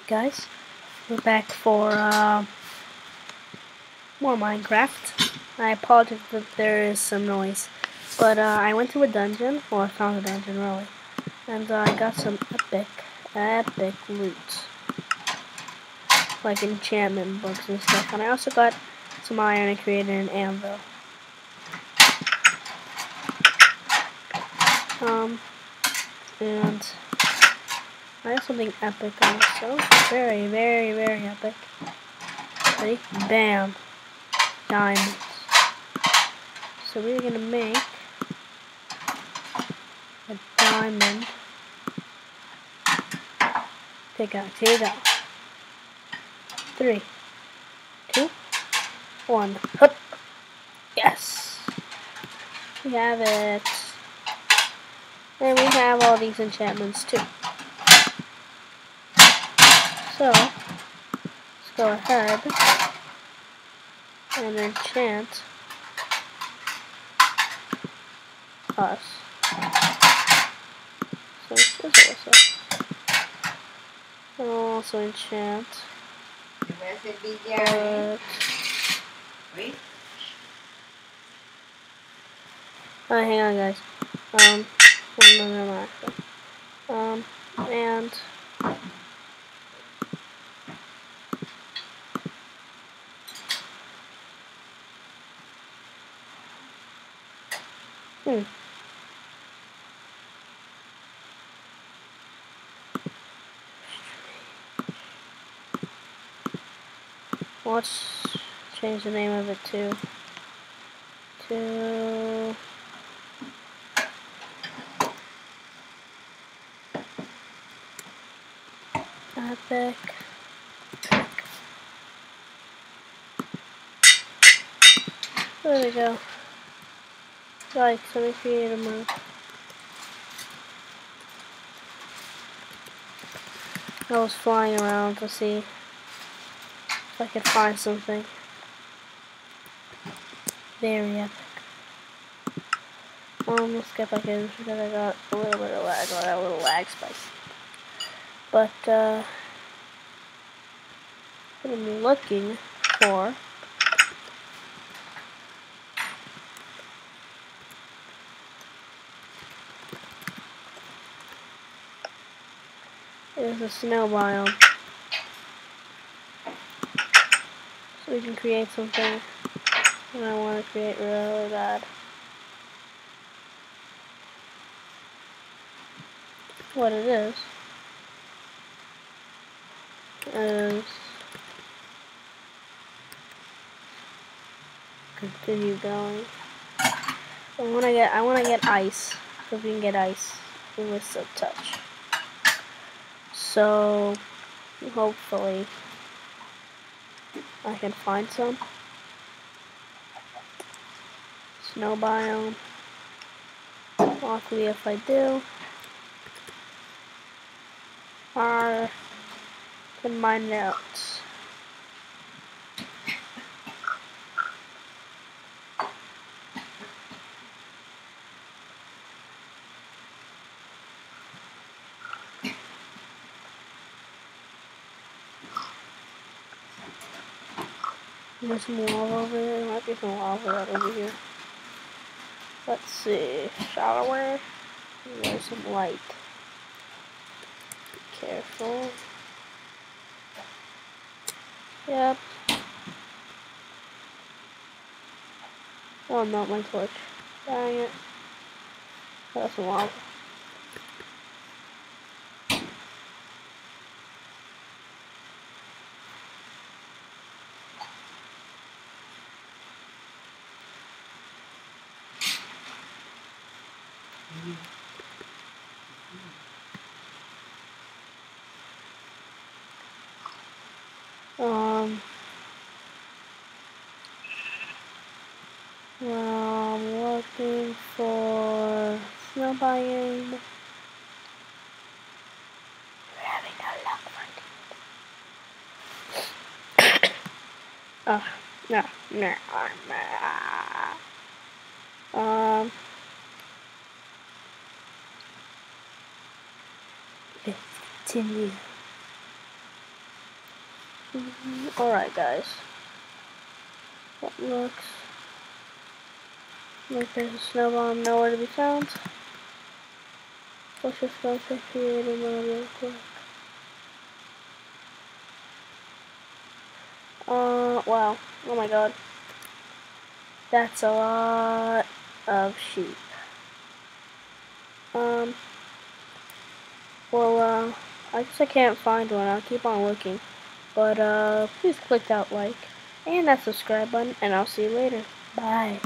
Guys, we're back for more Minecraft. I apologize if there is some noise, but I went to a dungeon, or I found a dungeon really, and I got some epic loot, like enchantment books and stuff, and I also got some iron and created an anvil. And I have something epic also, very epic. Ready? Bam! Diamonds. So we're gonna make a diamond pickaxe. Here you go. 3, 2, 1. Hup! Yes! We have it. And we have all these enchantments too. So let's go ahead and enchant us. So this also. And I'll also enchant. Hang on, guys. And let's change the name of it to epic. There we go. Guys, let me create a move. I was flying around to see if I could find something very epic. Let's get back in because I got a little bit of lag, or a little lag spike. But what I'm looking for is a snow biome. So we can create something that I want to create really bad. What it is continue going. I want to get ice. If we can get ice with Silk Touch. So hopefully I can find some snow biome. Luckily, if I do, I can mine it out. There's some lava over there. There might be some lava right over here. Let's see. Shallower. There's some light. Be careful. Yep. Oh, not my torch. Dang it. That's some lava. Well, I'm looking for snow biome. We're having no luck finding it. Oh, no. Let's continue. Alright, guys. That looks like there's a snow bomb nowhere to be found. Let's just go to creative mode real quick. Wow. Oh my god. That's a lot of sheep. Well, I guess I can't find one. I'll keep on looking. But, please click that like and that subscribe button, and I'll see you later. Bye.